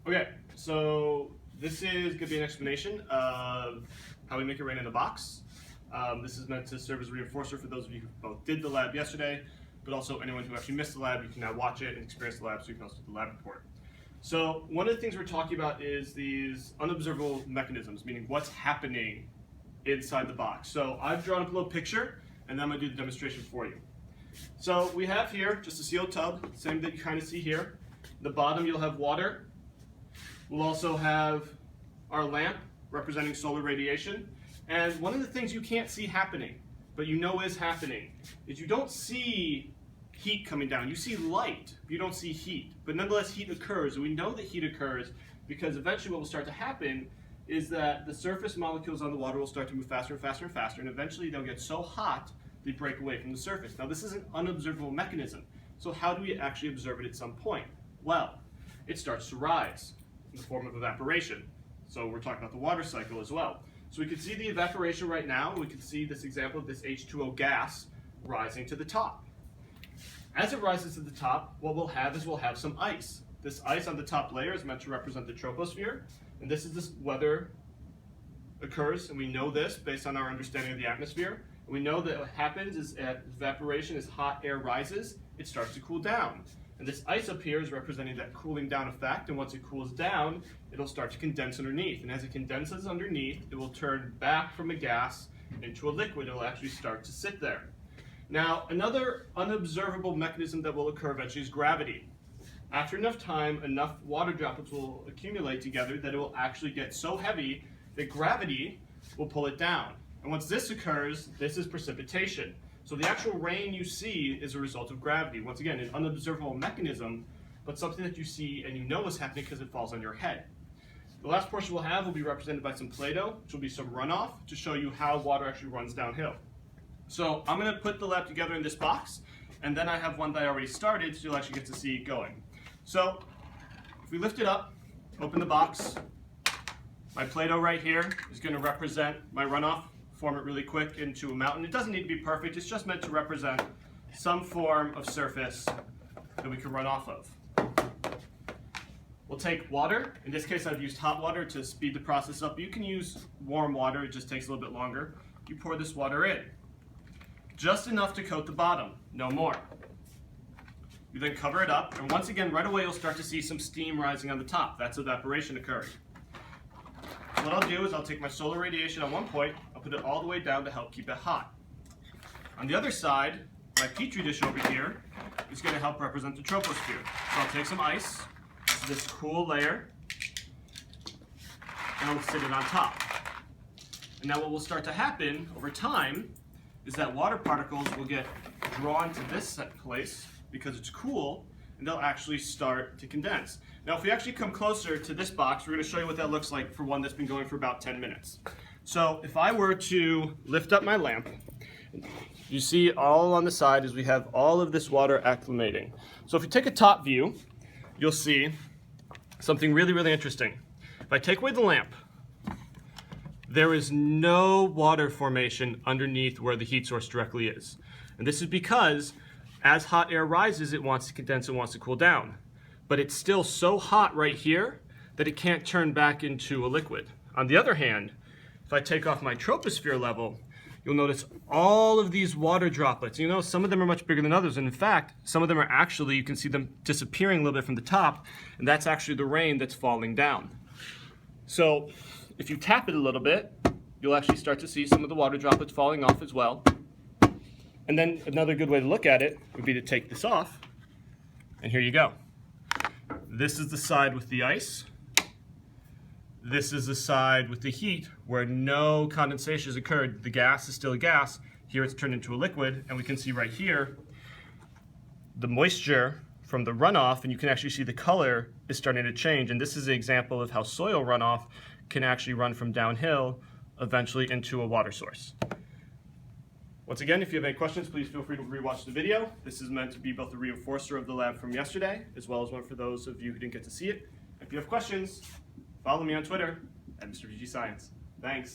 Okay, so this is going to be an explanation of how we make it rain in a box. This is meant to serve as a reinforcer for those of you who both did the lab yesterday, but also anyone who actually missed the lab, you can now watch it and experience the lab so you can also do the lab report. So one of the things we're talking about is these unobservable mechanisms, meaning what's happening inside the box. So I've drawn up a little picture, and then I'm going to do the demonstration for you. So we have here just a sealed tub, same that you kind of see here. At the bottom you'll have water. We'll also have our lamp representing solar radiation. And one of the things you can't see happening, but you know is happening, is you don't see heat coming down. You see light, but you don't see heat. But nonetheless, heat occurs. And we know that heat occurs because eventually what will start to happen is that the surface molecules on the water will start to move faster and faster and faster, and eventually they'll get so hot they break away from the surface. Now this is an unobservable mechanism. So how do we actually observe it at some point? Well, it starts to rise in the form of evaporation. So we're talking about the water cycle as well. So we can see the evaporation right now. We can see this example of this H2O gas rising to the top. As it rises to the top, what we'll have is we'll have some ice. This ice on the top layer is meant to represent the troposphere, and this is this weather occurs, and we know this based on our understanding of the atmosphere. And we know that what happens is at evaporation, as hot air rises, it starts to cool down. And this ice up here is representing that cooling down effect, and once it cools down, it'll start to condense underneath. And as it condenses underneath, it will turn back from a gas into a liquid. It'll actually start to sit there. Now, another unobservable mechanism that will occur eventually is gravity. After enough time, enough water droplets will accumulate together that it will actually get so heavy that gravity will pull it down. And once this occurs, this is precipitation. So the actual rain you see is a result of gravity. Once again, an unobservable mechanism, but something that you see and you know is happening because it falls on your head. The last portion we'll have will be represented by some Play-Doh, which will be some runoff to show you how water actually runs downhill. So I'm going to put the lab together in this box, and then I have one that I already started, so you'll actually get to see it going. So if we lift it up, open the box, my Play-Doh right here is going to represent my runoff. Form it really quick into a mountain. It doesn't need to be perfect, it's just meant to represent some form of surface that we can run off of. We'll take water. In this case I've used hot water to speed the process up. You can use warm water, it just takes a little bit longer. You pour this water in. Just enough to coat the bottom, no more. You then cover it up, and once again right away you'll start to see some steam rising on the top. That's evaporation occurring. So what I'll do is I'll take my solar radiation on one point, I'll put it all the way down to help keep it hot. On the other side, my petri dish over here is going to help represent the troposphere. So I'll take some ice, this cool layer, and I'll sit it on top. And now what will start to happen over time is that water particles will get drawn to this place because it's cool, and they'll actually start to condense. Now if we actually come closer to this box, we're going to show you what that looks like for one that's been going for about 10 minutes. So if I were to lift up my lamp, you see all on the side is we have all of this water acclimating. So if you take a top view, you'll see something really, really interesting. If I take away the lamp, there is no water formation underneath where the heat source directly is. And this is because as hot air rises, it wants to condense and wants to cool down. But it's still so hot right here that it can't turn back into a liquid. On the other hand, if I take off my troposphere level, you'll notice all of these water droplets. You know, some of them are much bigger than others, and in fact, some of them are actually, you can see them disappearing a little bit from the top, and that's actually the rain that's falling down. So if you tap it a little bit, you'll actually start to see some of the water droplets falling off as well. And then another good way to look at it would be to take this off, and here you go. This is the side with the ice. This is the side with the heat where no condensation has occurred. The gas is still a gas. Here it's turned into a liquid, and we can see right here the moisture from the runoff, and you can actually see the color is starting to change. And this is an example of how soil runoff can actually run from downhill eventually into a water source. Once again, if you have any questions, please feel free to rewatch the video. This is meant to be both a reinforcer of the lab from yesterday, as well as one for those of you who didn't get to see it. If you have questions, follow me on Twitter at Mr. VG Science. Thanks.